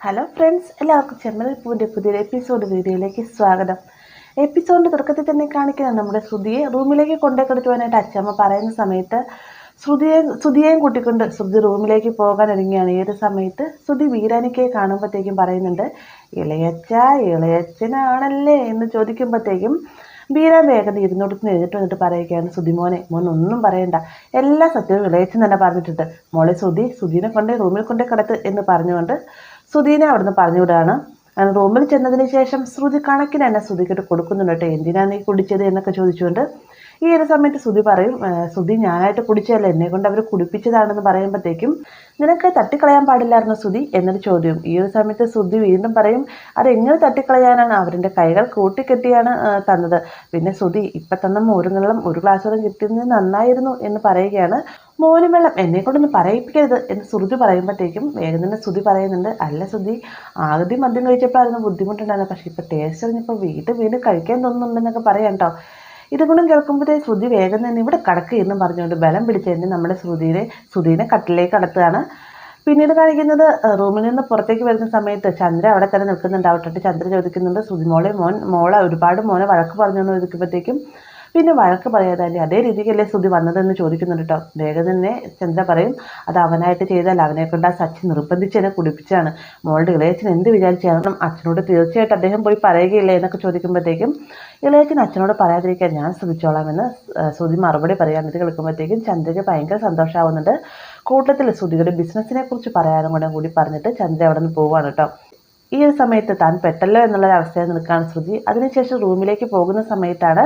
Hello friends, എല്ലാവർക്കും ചെമ്മൽ പൂവിൻ്റെ പുതിയൊരു എപ്പിസോഡ് വീഡിയോയിലേക്ക് സ്വാഗതം. എപ്പിസോഡിൻ്റെ തുടക്കത്തിൽ തന്നെ കാണിക്കുന്ന നമ്മുടെ ശ്രുതിയെ റൂമിലേക്ക് കൊണ്ടുപോയിട്ട് അച്ഛമ്മ പറയുന്ന സമയത്ത് ശ്രുതിയെയും കൂട്ടിക്കൊണ്ട് ശ്രുതി റൂമിലേക്ക് പോകാൻ ഒരുങ്ങിയാണ്. ഈ ഒരു സമയത്ത് ശ്രുതി വീരാനിക്കയെ കാണുമ്പോഴത്തേക്കും പറയുന്നുണ്ട്, ഇളയച്ചനാണല്ലേ എന്ന് ചോദിക്കുമ്പോഴത്തേക്കും വീരാൻ വേഗം ഇരുന്നോടത്തുനിന്ന് എഴുതിട്ട് വന്നിട്ട് പറയുകയാണ്, ശ്രുതിമോനെ ഒന്നും പറയണ്ട, എല്ലാ സത്യവും ഇളയച്ചൻ തന്നെ പറഞ്ഞിട്ടുണ്ട്. മോളെ ശ്രുതിനെ കൊണ്ടേ റൂമിൽ കൊണ്ടേ കിടത്ത് എന്ന് പറഞ്ഞുകൊണ്ട് ശ്രുതിനെ അവിടുന്ന് പറഞ്ഞു വിടുകയാണ്. റൂമിൽ ചെന്നതിന് ശേഷം ശ്രുതി കണക്കിന് തന്നെ ശ്രുതിക്കിട്ട് കൊടുക്കുന്നുണ്ട് കേട്ടോ. എന്തിനാണ് നീ കുടിച്ചത് എന്നൊക്കെ ചോദിച്ചുകൊണ്ട് ഈ ഒരു സമയത്ത് ശ്രുതി പറയും, ശ്രുതി ഞാനായിട്ട് കുടിച്ചതല്ല, എന്നെ കൊണ്ട് അവർ കുടിപ്പിച്ചതാണെന്ന് പറയുമ്പോഴത്തേക്കും നിനക്ക് തട്ടിക്കളയാൻ പാടില്ലായിരുന്നു ശ്രുതി എന്നൊരു ചോദ്യം. ഈ ഒരു സമയത്ത് ശ്രുതി വീണ്ടും പറയും, അതെങ്ങനെ തട്ടിക്കളയാനാണ്, അവരുടെ കൈകൾ കൂട്ടിക്കെട്ടിയാണ് തന്നത്. പിന്നെ ശ്രുതി ഇപ്പം തന്ന മോരും വെള്ളം ഒരു ഗ്ലാസ് വെള്ളം കിട്ടുന്നത് നന്നായിരുന്നു എന്ന് പറയുകയാണ്. മോരും വെള്ളം എന്നെ കൊണ്ടൊന്ന് പറയിപ്പിക്കരുത് എന്ന് ശ്രുതി പറയുമ്പോഴത്തേക്കും വേഗം തന്നെ ശ്രുതി പറയുന്നുണ്ട്, അല്ല ശ്രുതി, ആദ്യം മദ്യം കഴിച്ചപ്പോഴായിരുന്നു ബുദ്ധിമുട്ടുണ്ടായിരുന്നു, പക്ഷേ ഇപ്പോൾ ടേസ്റ്റ് അറിഞ്ഞപ്പോൾ വീണ്ടും കഴിക്കാൻ തോന്നുന്നുണ്ടെന്നൊക്കെ പറയാം കേട്ടോ. ഇതുകൊണ്ടും കേൾക്കുമ്പോഴത്തേ ശ്രുതി വേഗം തന്നെ ഇവിടെ കടക്ക് എന്നും പറഞ്ഞുകൊണ്ട് ബലം പിടിച്ചതിന് നമ്മുടെ ശ്രുതിനെ കട്ടിലേക്ക് കടത്തുകയാണ്. പിന്നീട് കാണിക്കുന്നത് റൂമിൽ നിന്ന് പുറത്തേക്ക് വരുന്ന സമയത്ത് ചന്ദ്ര അവിടെ തന്നെ നിൽക്കുന്നുണ്ടാവട്ടെ. ചന്ദ്ര ചോദിക്കുന്നുണ്ട്, ശ്രുതി മോളെ ഒരുപാട് മോനെ വഴക്ക് പറഞ്ഞു എന്ന് ചോദിക്കുമ്പോഴത്തേക്കും പിന്നെ വഴക്ക് പറയാതെ അതേ രീതിക്കല്ലേ ശ്രുതി വന്നതെന്ന് ചോദിക്കുന്നുണ്ട് കേട്ടോ. വേഗം തന്നെ ചന്ദ്ര പറയും, അത് അവനായിട്ട് ചെയ്താൽ അവനെ കൊണ്ട് ആ സച്ചി നിർബന്ധിച്ച് എന്നെ കുടിപ്പിച്ചാണ്. മോളുടെ ഇളയച്ചൻ എന്ത് വിചാരിച്ചാണ്, അച്ഛനോട് തീർച്ചയായിട്ടും അദ്ദേഹം പോയി പറയുകയില്ലേ എന്നൊക്കെ ചോദിക്കുമ്പോഴത്തേക്കും ഇളയച്ചൻ അച്ഛനോട് പറയാതിരിക്കാൻ ഞാൻ ശ്രമിച്ചോളാമെന്ന് ശ്രുതി മറുപടി പറയാനിട്ട് കേൾക്കുമ്പോഴത്തേക്കും ചന്ദ്രയ്ക്ക് ഭയങ്കര സന്തോഷമാവുന്നുണ്ട്. കൂട്ടത്തിൽ ശ്രുതിയുടെ ബിസിനസ്സിനെ കുറിച്ച് പറയാനും കൂടി പറഞ്ഞിട്ട് ചന്ദ്ര അവിടെ നിന്ന് പോവുകയാണ് കേട്ടോ. ഈ ഒരു സമയത്ത് താൻ പെട്ടല്ലോ എന്നുള്ളൊരു അവസ്ഥയിൽ നിൽക്കുകയാണ് ശ്രുതി. അതിനുശേഷം റൂമിലേക്ക് പോകുന്ന സമയത്താണ്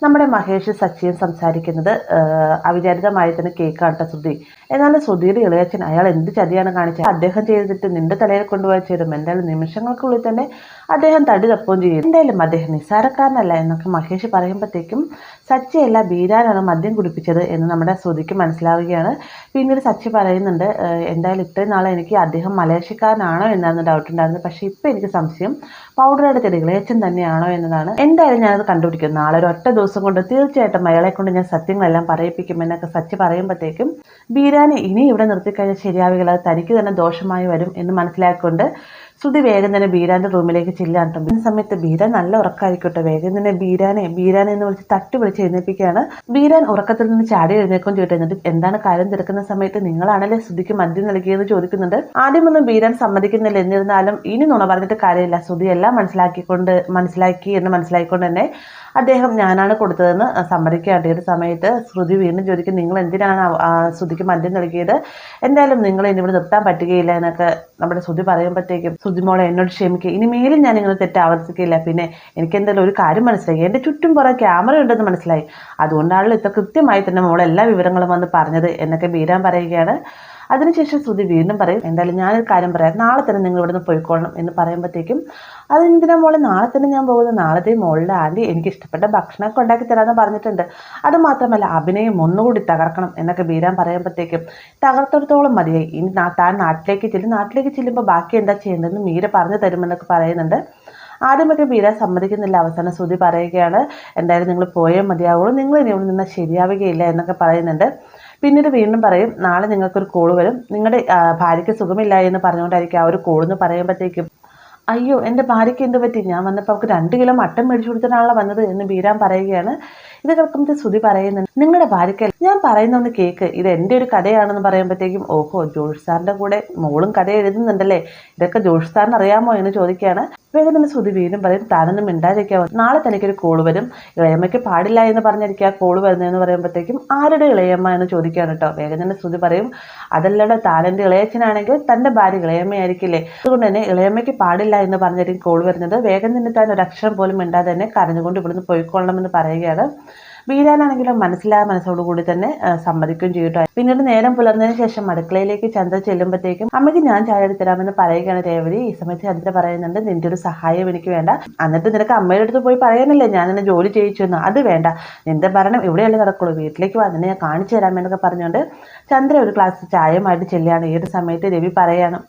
നമ്മുടെ മഹേഷ് സച്ചിയും സംസാരിക്കുന്നത്. അവിചാരിതമായി തന്നെ കേൾക്കാണ് കേട്ടോ ശ്രുതി. എന്നാലും ശ്രുതിയുടെ ഇളയച്ചൻ അയാൾ എന്ത് ചതിയാണ് കാണിച്ചത്, അദ്ദേഹം ചെയ്തിട്ട് നിന്റെ തലയിൽ കൊണ്ടുപോയി ചേരും, എന്തായാലും നിമിഷങ്ങൾക്കുള്ളിൽ തന്നെ അദ്ദേഹം തടി തപ്പുകയും ചെയ്യും, എന്തായാലും അദ്ദേഹം നിസ്സാരക്കാരനല്ല എന്നൊക്കെ മഹേഷ് പറയുമ്പോഴത്തേക്കും സച്ചിയല്ല ബീരാനാണ് മദ്യം കുടിപ്പിച്ചത് എന്ന് നമ്മുടെ ശ്രുതിക്ക് മനസ്സിലാവുകയാണ്. പിന്നീട് സച്ചി പറയുന്നുണ്ട്, എന്തായാലും ഇത്രയും നാളെ എനിക്ക് അദ്ദേഹം മലേഷ്യക്കാരനാണോ എന്നായിരുന്നു ഡൗട്ട് ഉണ്ടായിരുന്നത്, പക്ഷേ ഇപ്പം എനിക്ക് സംശയം പൗഡർ എടുത്തത് ഇളയച്ചൻ തന്നെയാണോ എന്നതാണ്. എന്തായാലും ഞാനത് കണ്ടുപിടിക്കും, നാളെ ഒരു ഒറ്റ ദിവസം കൊണ്ട് തീർച്ചയായിട്ടും അയാളെ കൊണ്ട് ഞാൻ സത്യങ്ങളെല്ലാം പറയിപ്പിക്കും എന്നൊക്കെ സച്ചി പറയുമ്പോഴത്തേക്കും ബീരാനെ ഇനി ഇവിടെ നിർത്തിക്കഴിഞ്ഞാൽ ശരിയാവുകയില്ല, അത് തനിക്ക് തന്നെ ദോഷമായി വരും എന്ന് മനസ്സിലാക്കിക്കൊണ്ട് ശ്രുതി വേഗം തന്നെ ബീരാന്റെ റൂമിലേക്ക് ചെല്ലാട്ടോ. ഈ സമയത്ത് ബീരാൻ നല്ല ഉറക്കമായിക്കോട്ടെ. വേഗം തന്നെ ബീരാനെ എന്ന് വിളിച്ച് തട്ടി വിളിച്ച് എഴുന്നേൽപ്പിക്കുകയാണ്. ബീരാൻ ഉറക്കത്തിൽ നിന്ന് ചാടി എഴുന്നേക്കും ചോദിച്ചിട്ട് എന്താണ് കാര്യം തിരക്കുന്ന സമയത്ത് നിങ്ങളാണല്ലേ ശ്രുതിക്ക് മദ്യം നൽകിയെന്ന് ചോദിക്കുന്നുണ്ട്. ആദ്യമൊന്നും ബീരാൻ സമ്മതിക്കുന്നില്ല, എന്നിരുന്നാലും ഇനി നുണ പറഞ്ഞിട്ട് കാര്യമില്ല, ശ്രുതി എല്ലാം മനസ്സിലാക്കി എന്ന് മനസ്സിലാക്കിക്കൊണ്ട് തന്നെ അദ്ദേഹം ഞാനാണ് കൊടുത്തതെന്ന് സമ്മതിക്കാണ്ട്. ഒരു സമയത്ത് ശ്രുതി വീണ്ടും ചോദിക്കും, നിങ്ങൾ എന്തിനാണ് ശ്രുതിക്ക് മദ്യം നൽകിയത്, എന്തായാലും നിങ്ങൾ ഇനി ഇവിടെ നിർത്താൻ പറ്റുകയില്ല എന്നൊക്കെ നമ്മുടെ ശ്രുതി പറയുമ്പോഴത്തേക്കും ശ്രുതി മോളെ എന്നോട് ക്ഷമിക്കുക, ഇനി മേലും ഞാൻ നിങ്ങൾ തെറ്റ് ആവർത്തിക്കില്ല. പിന്നെ എനിക്ക് എന്തായാലും ഒരു കാര്യം മനസ്സിലായി, എൻ്റെ ചുറ്റും കുറേ ക്യാമറ ഉണ്ടെന്ന് മനസ്സിലായി, അതുകൊണ്ടാണല്ലോ ഇത്ര കൃത്യമായി തന്നെ മോൾ എല്ലാ വിവരങ്ങളും വന്ന് പറഞ്ഞത് എന്നൊക്കെ ബീരാൻ പറയുകയാണ്. അതിനുശേഷം ശ്രുതി വീണ്ടും പറയും, എന്തായാലും ഞാനൊരു കാര്യം പറയാം, നാളെ തന്നെ നിങ്ങൾ ഇവിടുന്ന് പോയിക്കൊള്ളണം എന്ന് പറയുമ്പോഴത്തേക്കും അതെന്തിനാ മോളെ നാളെ തന്നെ ഞാൻ പോകുന്നത്, നാളത്തെ മോളുടെ ആൻറ്റി എനിക്ക് ഇഷ്ടപ്പെട്ട ഭക്ഷണമൊക്കെ ഉണ്ടാക്കി തരാമെന്ന് പറഞ്ഞിട്ടുണ്ട്, അതുമാത്രമല്ല അഭിനയം ഒന്നുകൂടി തകർക്കണം എന്നൊക്കെ ബീരാൻ പറയുമ്പോഴത്തേക്കും തകർത്തിടത്തോളം മതിയായി, ഇനി താൻ നാട്ടിലേക്ക് ചെല്ലുമ്പോൾ ബാക്കി എന്താ ചെയ്യേണ്ടതെന്ന് മീര പറഞ്ഞു തരുമെന്നൊക്കെ പറയുന്നുണ്ട്. ആദ്യമൊക്കെ ബീരാൻ സമ്മതിക്കുന്നില്ല. അവസാനം ശ്രുതി പറയുകയാണ്, എന്തായാലും നിങ്ങൾ പോയേ മതിയാവുള്ളൂ, നിങ്ങൾ ഇനി ഇവിടെ നിന്നാൽ ശരിയാവുകയില്ല എന്നൊക്കെ പറയുന്നുണ്ട്. പിന്നീട് വീണ്ടും പറയും, നാളെ നിങ്ങൾക്കൊരു കോൾ വരും, നിങ്ങളുടെ ഭാര്യയ്ക്ക് സുഖമില്ല എന്ന് പറഞ്ഞുകൊണ്ടായിരിക്കും ആ ഒരു കോൾ എന്ന് പറയുമ്പോഴത്തേക്കും അയ്യോ എൻ്റെ ഭാര്യയ്ക്ക് എന്ത് പറ്റി, ഞാൻ വന്നപ്പോൾ അവർക്ക് 2 കിലോ മട്ടൻ മേടിച്ചു കൊടുത്തിട്ടാണല്ലോ വന്നത് എന്ന് ബീരാൻ പറയുകയാണ്. ഇത് കേൾക്കുമ്പോൾ ശ്രുതി പറയുന്നുണ്ട്, നിങ്ങളുടെ ഭാര്യയ്ക്ക് ഞാൻ പറയുന്നൊന്ന് കേക്ക്, ഇത് എൻ്റെ ഒരു കഥയാണെന്ന് പറയുമ്പോഴത്തേക്കും ഓഹോ ജോഷ് സാറിൻ്റെ കൂടെ മോളും കഥ എഴുതുന്നുണ്ടല്ലേ, ഇതൊക്കെ ജോഷ് സാറിന് അറിയാമോ എന്ന് ചോദിക്കുകയാണ്. വേഗം തന്നെ ശ്രുതി വീണ്ടും പറയും, താനൊന്നും മിണ്ടാതിരിക്കാവോ, നാളെ തനിക്കൊരു കോൾ വരും, ഇളയമ്മയ്ക്ക് പാടില്ല എന്ന് പറഞ്ഞിരിക്കുക ആ കോൾ വരുന്നതെന്ന് പറയുമ്പോഴത്തേക്കും ആരുടെ ഇളയമ്മ എന്ന് ചോദിക്കുകയാണ് കേട്ടോ. വേഗം തന്നെ ശ്രുതി പറയും, അതല്ലടോ, താനെൻ്റെ ഇളയച്ചനാണെങ്കിൽ തൻ്റെ ഭാര്യ ഇളയമ്മയായിരിക്കില്ലേ, അതുകൊണ്ട് തന്നെ ഇളയമ്മയ്ക്ക് പാടില്ല എന്ന് പറഞ്ഞിരിക്കും കോൾ വരുന്നത്. വേഗം തന്നെ താൻ ഒരു അക്ഷരം പോലും മിണ്ടാതെ തന്നെ കരഞ്ഞുകൊണ്ട് ഇവിടുന്ന് പോയിക്കൊള്ളണമെന്ന് പറയുകയാണ്. ബീരാനാണെങ്കിലും മനസ്സോടുകൂടി തന്നെ സമ്മതിക്കുകയും ചെയ്യട്ടോ. പിന്നീട് നേരം പുലർന്നതിന് ശേഷം അടുക്കളയിലേക്ക് ചന്ദ്ര ചെല്ലുമ്പോഴത്തേക്കും അമ്മയ്ക്ക് ഞാൻ ചായ എടുത്ത് തരാമെന്ന് പറയുകയാണ് രേവതി. ഈ സമയത്ത് ചന്ദ്ര പറയുന്നുണ്ട്, നിന്റെ ഒരു സഹായം എനിക്ക് വേണ്ട, എന്നിട്ട് നിനക്ക് അമ്മയുടെ അടുത്ത് പോയി പറയാനല്ലേ ഞാൻ നിന്നെ ജോലി ചെയ്യിച്ചു എന്ന്, അത് വേണ്ട, നിന്റെ ഭരണം ഇവിടെയല്ലേ നടക്കുള്ളൂ, വീട്ടിലേക്ക് വാ, നിന്നെ ഞാൻ കാണിച്ചു തരാമെന്നൊക്കെ പറഞ്ഞുകൊണ്ട് ചന്ദ്ര ഒരു ഗ്ലാസ് ചായയുമായിട്ട് ചെല്ലുകയാണ്. ഈ ഒരു സമയത്ത് രവി പറയാണ്.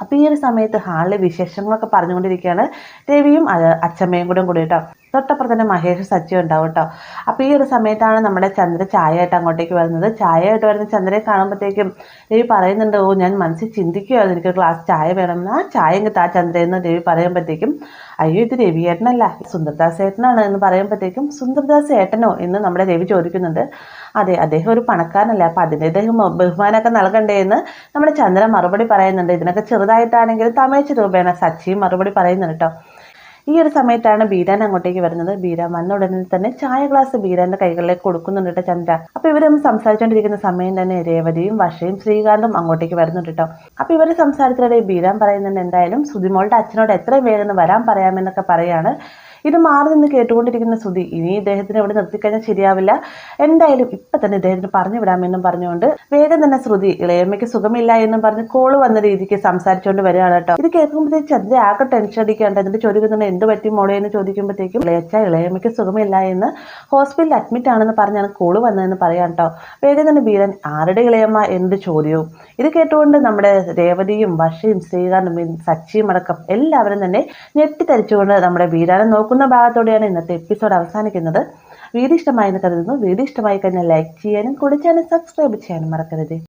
അപ്പോൾ ഈ ഒരു സമയത്ത് ഹാളിലെ വിശേഷങ്ങളൊക്കെ പറഞ്ഞുകൊണ്ടിരിക്കുകയാണ് രവിയും അച്ഛമ്മയും കൂടെ കേട്ടോ. തൊട്ടപ്പുറത്ത് തന്നെ മഹേഷ് സച്ചിയും ഉണ്ടാവും കേട്ടോ. അപ്പോൾ ഈ ഒരു സമയത്താണ് നമ്മുടെ ചന്ദ്ര ചായ ആയിട്ട് അങ്ങോട്ടേക്ക് വരുന്നത്. ചായ ആയിട്ട് വരുന്ന ചന്ദ്രയെ കാണുമ്പോഴത്തേക്കും രവി പറയുന്നുണ്ട്, ഓ ഞാൻ മനസ്സിൽ ചിന്തിക്കുകയായിരുന്നു എനിക്ക് ഗ്ലാസ് ചായ വേണം, ആ ചായ ഇങ്ങ് താ ചന്ദ്രയെന്ന് രവി പറയുമ്പോഴത്തേക്കും, അയ്യോ ഇത് രവിയേട്ടനല്ല സുന്ദർദാസ് ഏട്ടനാണ് എന്ന് പറയുമ്പോഴത്തേക്കും, സുന്ദർദാസ് ഏട്ടനോ എന്ന് നമ്മുടെ രവി ചോദിക്കുന്നുണ്ട്. അതെ, അദ്ദേഹം ഒരു പണക്കാരനല്ലേ, അപ്പം അതിൻ്റെദ്ദേഹം ബഹുമാനമൊക്കെ നൽകണ്ടേ എന്ന് നമ്മുടെ ചന്ദ്രൻ മറുപടി പറയുന്നുണ്ട്. ഇതിനൊക്കെ ചെറുതായിട്ടാണെങ്കിലും തമേച്ച രൂപേണ സച്ചിയും മറുപടി പറയുന്നുണ്ട് കേട്ടോ. ഈ ഒരു സമയത്താണ് ബീരാൻ അങ്ങോട്ടേക്ക് വരുന്നത്. ബീരാൻ വന്ന ഉടനെ തന്നെ ചായ ഗ്ലാസ് ബീരാന്റെ കൈകളിലേക്ക് കൊടുക്കുന്നുണ്ട് കേട്ടോ ചന്ദ്ര. അപ്പൊ ഇവരൊന്ന് സംസാരിച്ചുകൊണ്ടിരിക്കുന്ന സമയം തന്നെ രേവതിയും വർഷയും ശ്രീകാന്തും അങ്ങോട്ടേക്ക് വരുന്നുണ്ട് കേട്ടോ. അപ്പൊ ഇവര് സംസാരത്തിനിടെ ബീരാൻ പറയുന്നുണ്ട്, എന്തായാലും സുധിമോളുടെ അച്ഛനോട് എത്രയും വേഗം വരാൻ പറയാമെന്നൊക്കെ പറയാണ്. ഇത് മാറി നിന്ന് കേട്ടുകൊണ്ടിരിക്കുന്ന സുധി, ഇനി ഇദ്ദേഹത്തിന് ഇവിടെ നിർത്തിക്കഴിഞ്ഞാൽ ശരിയാവില്ല, എന്തായാലും ഇപ്പൊ തന്നെ ഇദ്ദേഹത്തിന് പറഞ്ഞു വിടാമെന്നും പറഞ്ഞുകൊണ്ട് വേഗം തന്നെ ശ്രുതി ഇളയമ്മയ്ക്ക് സുഖമില്ല എന്നും പറഞ്ഞ് കോള് വന്ന രീതിക്ക് സംസാരിച്ചുകൊണ്ട് വരികയാണ് കേട്ടോ. ഇത് കേൾക്കുമ്പോഴത്തേക്ക് ചന്ദ്ര ആകെ ടെൻഷൻ അടിക്കാണ്ട് എന്നിട്ട് ചോദിക്കുന്നുണ്ട്, എന്ത് പറ്റി മോളെ എന്ന് ചോദിക്കുമ്പോഴത്തേക്കും, ഇളയമ്മയ്ക്ക് സുഖമില്ല എന്ന് ഹോസ്പിറ്റലിൽ അഡ്മിറ്റ് ആണെന്ന് പറഞ്ഞാണ് കോള് വന്നതെന്ന് പറയാം കേട്ടോ. വേഗം തന്നെ ബീരൻ, ആരുടെ ഇളയമ്മ എന്ത് ചോദ്യവും. ഇത് കേട്ടുകൊണ്ട് നമ്മുടെ രേവതിയും വർഷയും ശ്രീകാന്തും സച്ചിയും അടക്കം എല്ലാവരും തന്നെ ഞെട്ടിത്തരിച്ചുകൊണ്ട് നമ്മുടെ ബീരാനെ നോക്കുന്ന ഭാഗത്തോടെയാണ് ഇന്നത്തെ എപ്പിസോഡ് അവസാനിക്കുന്നത്. വീഡിയോ ഇഷ്ടമായി എന്ന് കരുതുന്നു. വീഡിയോ ഇഷ്ടമായി കഴിഞ്ഞാൽ ലൈക്ക് ചെയ്യാനും കൂടെ ചാനൽ സബ്സ്ക്രൈബ് ചെയ്യാനും മറക്കരുത്.